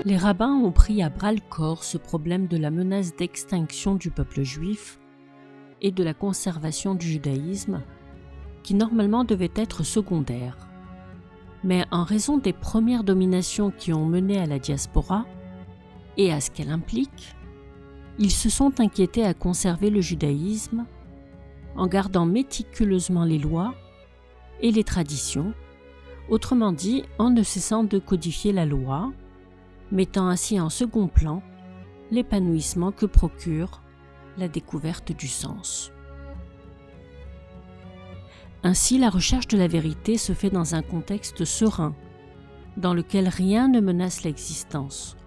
Les rabbins ont pris à bras-le-corps ce problème de la menace d'extinction du peuple juif et de la conservation du judaïsme, qui normalement devait être secondaire. Mais en raison des premières dominations qui ont mené à la diaspora et à ce qu'elle implique, ils se sont inquiétés à conserver le judaïsme en gardant méticuleusement les lois et les traditions, autrement dit en ne cessant de codifier la loi, mettant ainsi en second plan l'épanouissement que procure la découverte du sens. Ainsi, la recherche de la vérité se fait dans un contexte serein, dans lequel rien ne menace l'existence.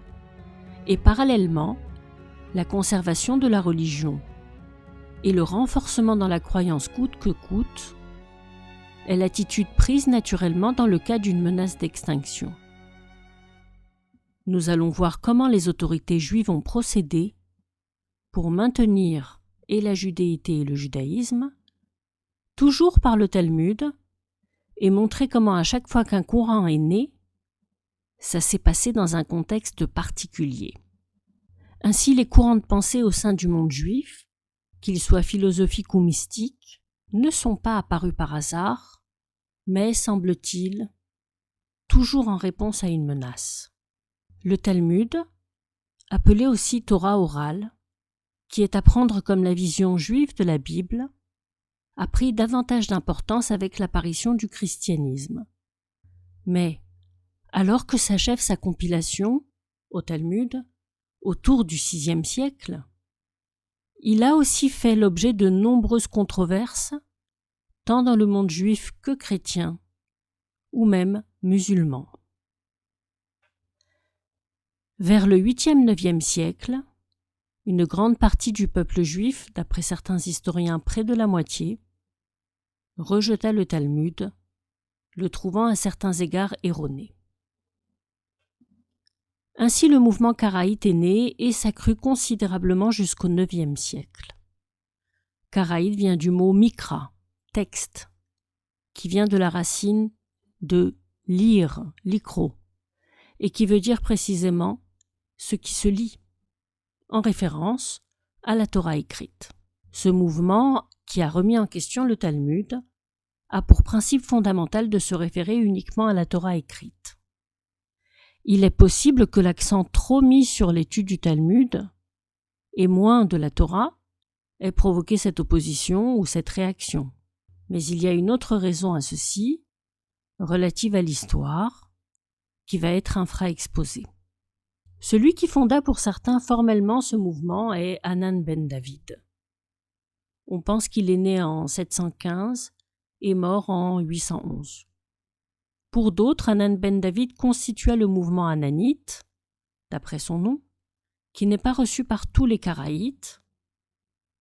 Et parallèlement, la conservation de la religion et le renforcement dans la croyance coûte que coûte est l'attitude prise naturellement dans le cas d'une menace d'extinction. Nous allons voir comment les autorités juives ont procédé pour maintenir et la judéité et le judaïsme, toujours par le Talmud, et montrer comment à chaque fois qu'un courant est né, ça s'est passé dans un contexte particulier. Ainsi, les courants de pensée au sein du monde juif, qu'ils soient philosophiques ou mystiques, ne sont pas apparus par hasard, mais, semble-t-il, toujours en réponse à une menace. Le Talmud, appelé aussi Torah orale, qui est à prendre comme la vision juive de la Bible, a pris davantage d'importance avec l'apparition du christianisme. Mais, alors que s'achève sa compilation, au Talmud, autour du VIe siècle, il a aussi fait l'objet de nombreuses controverses, tant dans le monde juif que chrétien, ou même musulman. Vers le 8e-9e siècle, une grande partie du peuple juif, d'après certains historiens près de la moitié, rejeta le Talmud, le trouvant à certains égards erroné. Ainsi le mouvement karaïte est né et s'accrut considérablement jusqu'au 9e siècle. Karaïte vient du mot mikra, texte, qui vient de la racine de lire, likro, et qui veut dire précisément ce qui se lit, en référence à la Torah écrite. Ce mouvement, qui a remis en question le Talmud, a pour principe fondamental de se référer uniquement à la Torah écrite. Il est possible que l'accent trop mis sur l'étude du Talmud et moins de la Torah ait provoqué cette opposition ou cette réaction. Mais il y a une autre raison à ceci, relative à l'histoire, qui va être infra-exposée. Celui qui fonda pour certains formellement ce mouvement est Hanan ben David. On pense qu'il est né en 715 et mort en 811. Pour d'autres, Hanan ben David constitua le mouvement hananite, d'après son nom, qui n'est pas reçu par tous les karaïtes,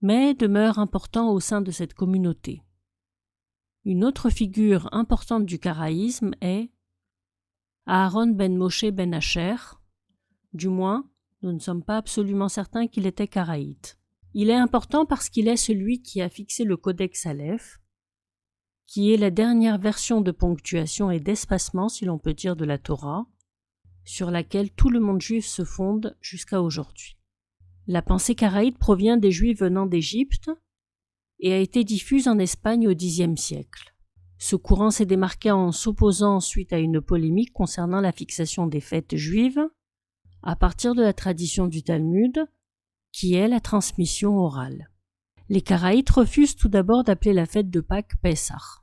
mais demeure important au sein de cette communauté. Une autre figure importante du karaïsme est Aaron ben Moshe ben Asher. Du moins, nous ne sommes pas absolument certains qu'il était karaïte. Il est important parce qu'il est celui qui a fixé le codex Aleph, qui est la dernière version de ponctuation et d'espacement, si l'on peut dire, de la Torah, sur laquelle tout le monde juif se fonde jusqu'à aujourd'hui. La pensée karaïte provient des Juifs venant d'Égypte et a été diffuse en Espagne au Xe siècle. Ce courant s'est démarqué en s'opposant ensuite à une polémique concernant la fixation des fêtes juives à partir de la tradition du Talmud, qui est la transmission orale. Les karaïtes refusent tout d'abord d'appeler la fête de Pâques Pessah.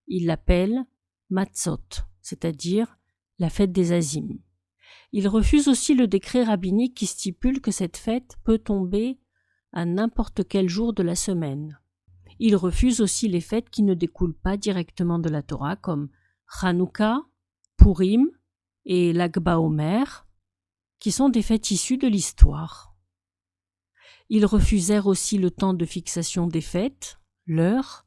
Ils l'appellent Matzot, c'est-à-dire la fête des Azim. Ils refusent aussi le décret rabbinique qui stipule que cette fête peut tomber à n'importe quel jour de la semaine. Ils refusent aussi les fêtes qui ne découlent pas directement de la Torah, comme Hanouka, Purim et Lag BaOmer, qui sont des fêtes issues de l'histoire. Ils refusèrent aussi le temps de fixation des fêtes, l'heure,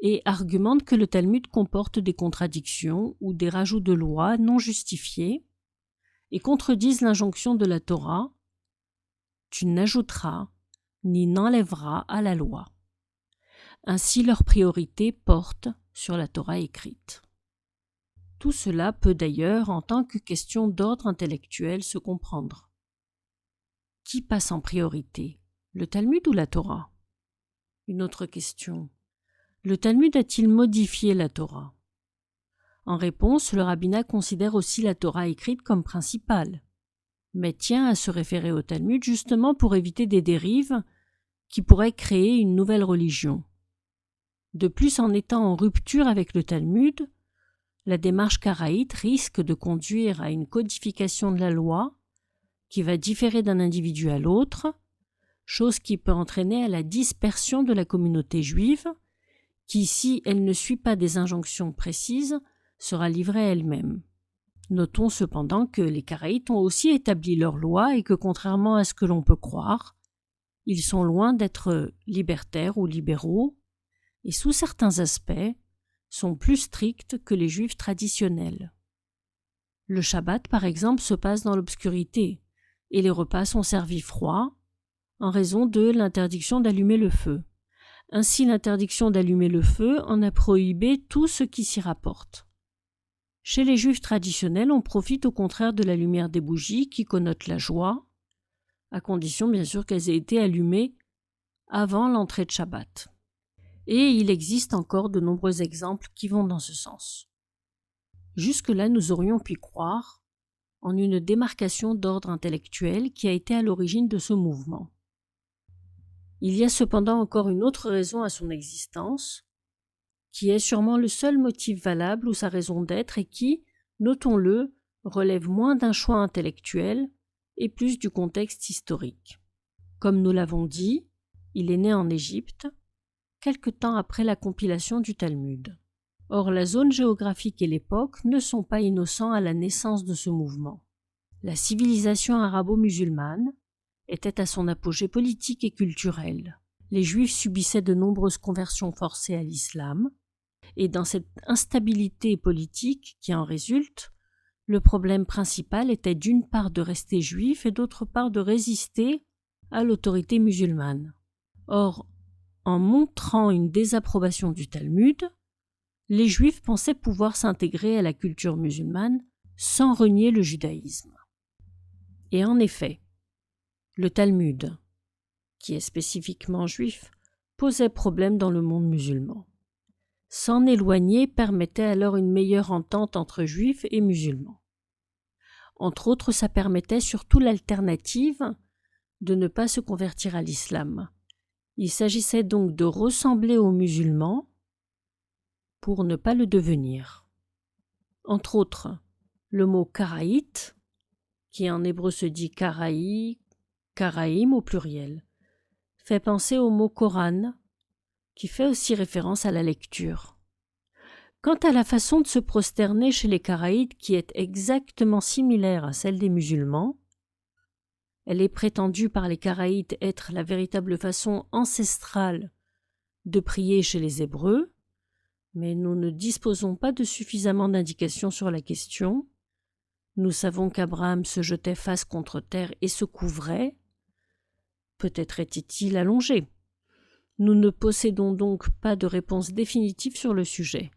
et argumentent que le Talmud comporte des contradictions ou des rajouts de lois non justifiés et contredisent l'injonction de la Torah « Tu n'ajouteras ni n'enlèveras à la loi ». Ainsi leur priorité porte sur la Torah écrite. Tout cela peut d'ailleurs, en tant que question d'ordre intellectuel, se comprendre. Qui passe en priorité, le Talmud ou la Torah? Une autre question. Le Talmud a-t-il modifié la Torah? En réponse, le rabbinat considère aussi la Torah écrite comme principale, mais tient à se référer au Talmud justement pour éviter des dérives qui pourraient créer une nouvelle religion. De plus, en étant en rupture avec le Talmud, la démarche karaïte risque de conduire à une codification de la loi qui va différer d'un individu à l'autre, chose qui peut entraîner à la dispersion de la communauté juive, qui, si elle ne suit pas des injonctions précises, sera livrée à elle-même. Notons cependant que les karaïtes ont aussi établi leurs lois et que, contrairement à ce que l'on peut croire, ils sont loin d'être libertaires ou libéraux, et sous certains aspects, sont plus stricts que les juifs traditionnels. Le Shabbat, par exemple, se passe dans l'obscurité, et les repas sont servis froids, en raison de l'interdiction d'allumer le feu. Ainsi, l'interdiction d'allumer le feu en a prohibé tout ce qui s'y rapporte. Chez les juifs traditionnels, on profite au contraire de la lumière des bougies qui connote la joie, à condition bien sûr qu'elles aient été allumées avant l'entrée de Shabbat. Et il existe encore de nombreux exemples qui vont dans ce sens. Jusque-là, nous aurions pu croire en une démarcation d'ordre intellectuel qui a été à l'origine de ce mouvement. Il y a cependant encore une autre raison à son existence, qui est sûrement le seul motif valable ou sa raison d'être et qui, notons-le, relève moins d'un choix intellectuel et plus du contexte historique. Comme nous l'avons dit, il est né en Égypte, quelque temps après la compilation du Talmud. Or, la zone géographique et l'époque ne sont pas innocents à la naissance de ce mouvement. La civilisation arabo-musulmane était à son apogée politique et culturel. Les Juifs subissaient de nombreuses conversions forcées à l'islam, et dans cette instabilité politique qui en résulte, le problème principal était d'une part de rester juif et d'autre part de résister à l'autorité musulmane. Or, en montrant une désapprobation du Talmud, les Juifs pensaient pouvoir s'intégrer à la culture musulmane sans renier le judaïsme. Et en effet, le Talmud, qui est spécifiquement juif, posait problème dans le monde musulman. S'en éloigner permettait alors une meilleure entente entre juifs et musulmans. Entre autres, ça permettait surtout l'alternative de ne pas se convertir à l'islam. Il s'agissait donc de ressembler aux musulmans pour ne pas le devenir. Entre autres, le mot karaïte, qui en hébreu se dit karaï, karaïm au pluriel, fait penser au mot Coran, qui fait aussi référence à la lecture. Quant à la façon de se prosterner chez les Karaïtes, qui est exactement similaire à celle des musulmans, elle est prétendue par les Karaïtes être la véritable façon ancestrale de prier chez les Hébreux, mais nous ne disposons pas de suffisamment d'indications sur la question. Nous savons qu'Abraham se jetait face contre terre et se couvrait. Peut-être était-il allongé. Nous ne possédons donc pas de réponse définitive sur le sujet.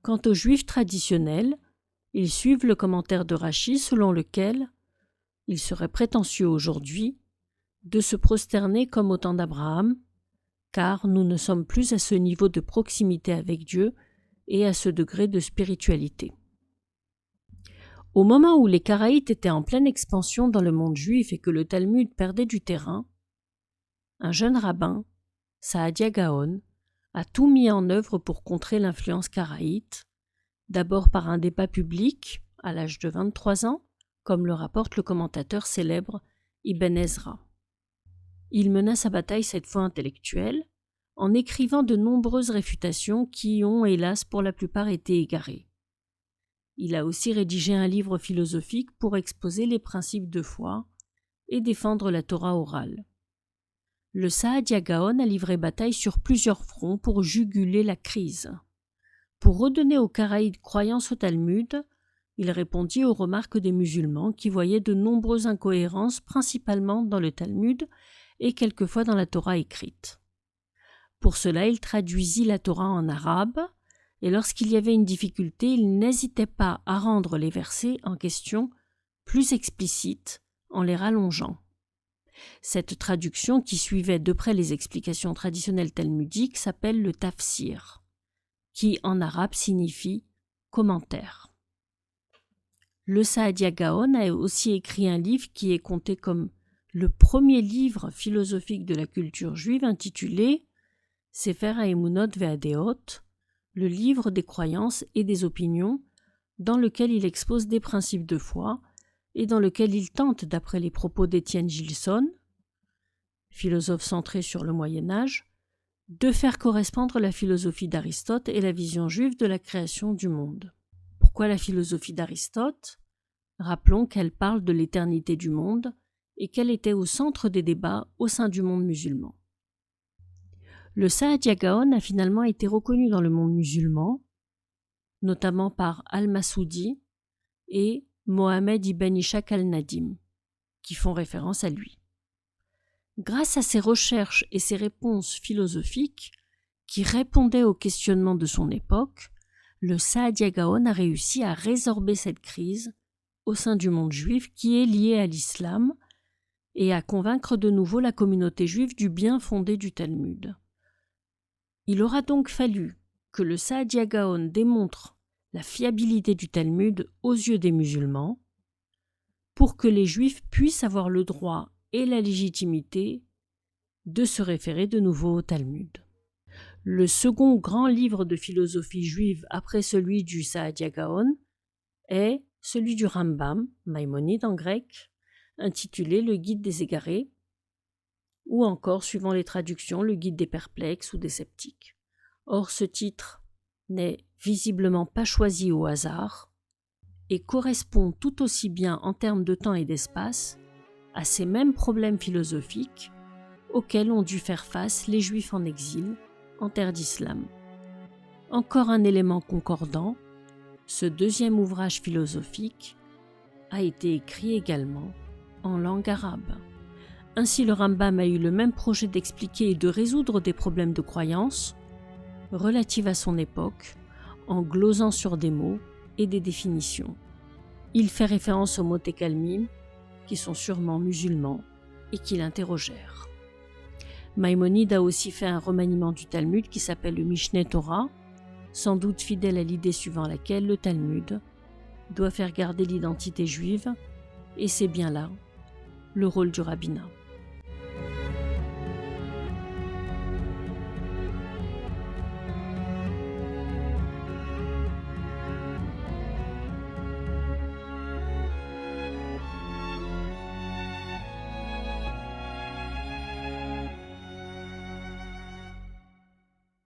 Quant aux Juifs traditionnels, ils suivent le commentaire de Rachi selon lequel il serait prétentieux aujourd'hui de se prosterner comme au temps d'Abraham, car nous ne sommes plus à ce niveau de proximité avec Dieu et à ce degré de spiritualité. Au moment où les Karaïtes étaient en pleine expansion dans le monde juif et que le Talmud perdait du terrain, un jeune rabbin, Saadia Gaon, a tout mis en œuvre pour contrer l'influence karaïte, d'abord par un débat public, à l'âge de 23 ans, comme le rapporte le commentateur célèbre Ibn Ezra. Il mena sa bataille cette fois intellectuelle, en écrivant de nombreuses réfutations qui ont, hélas, pour la plupart été égarées. Il a aussi rédigé un livre philosophique pour exposer les principes de foi et défendre la Torah orale. Le Saadia Gaon a livré bataille sur plusieurs fronts pour juguler la crise. Pour redonner aux Karaïtes croyance au Talmud, il répondit aux remarques des musulmans qui voyaient de nombreuses incohérences principalement dans le Talmud et quelquefois dans la Torah écrite. Pour cela, il traduisit la Torah en arabe, et lorsqu'il y avait une difficulté, il n'hésitait pas à rendre les versets en question plus explicites en les rallongeant. Cette traduction, qui suivait de près les explications traditionnelles talmudiques, s'appelle le tafsir, qui en arabe signifie commentaire. Le Saadia Gaon a aussi écrit un livre qui est compté comme le premier livre philosophique de la culture juive, intitulé Sefer HaEmunot ve'Adeot, le livre des croyances et des opinions, dans lequel il expose des principes de foi et dans lequel il tente, d'après les propos d'Étienne Gilson, philosophe centré sur le Moyen-Âge, de faire correspondre la philosophie d'Aristote et la vision juive de la création du monde. Pourquoi la philosophie d'Aristote ? Rappelons qu'elle parle de l'éternité du monde et qu'elle était au centre des débats au sein du monde musulman. Le Saadia Gaon a finalement été reconnu dans le monde musulman, notamment par Al-Masoudi et Mohamed ibn Ishaq al-Nadim, qui font référence à lui. Grâce à ses recherches et ses réponses philosophiques, qui répondaient aux questionnements de son époque, le Saadia Gaon a réussi à résorber cette crise au sein du monde juif qui est lié à l'islam et à convaincre de nouveau la communauté juive du bien fondé du Talmud. Il aura donc fallu que le Saadia Gaon démontre la fiabilité du Talmud aux yeux des musulmans pour que les juifs puissent avoir le droit et la légitimité de se référer de nouveau au Talmud. Le second grand livre de philosophie juive après celui du Saadia Gaon est celui du Rambam, Maïmonide en grec, intitulé Le Guide des égarés, ou encore, suivant les traductions, Le Guide des perplexes ou des sceptiques. Or, ce titre n'est visiblement pas choisi au hasard et correspond tout aussi bien en termes de temps et d'espace à ces mêmes problèmes philosophiques auxquels ont dû faire face les Juifs en exil en terre d'islam. Encore un élément concordant, ce deuxième ouvrage philosophique a été écrit également en langue arabe. Ainsi, le Rambam a eu le même projet d'expliquer et de résoudre des problèmes de croyance relatifs à son époque, en glosant sur des mots et des définitions. Il fait référence aux mots Tekalmim, qui sont sûrement musulmans et qui l'interrogèrent. Maïmonide a aussi fait un remaniement du Talmud qui s'appelle le Mishneh Torah, sans doute fidèle à l'idée suivant laquelle le Talmud doit faire garder l'identité juive, et c'est bien là le rôle du rabbinat.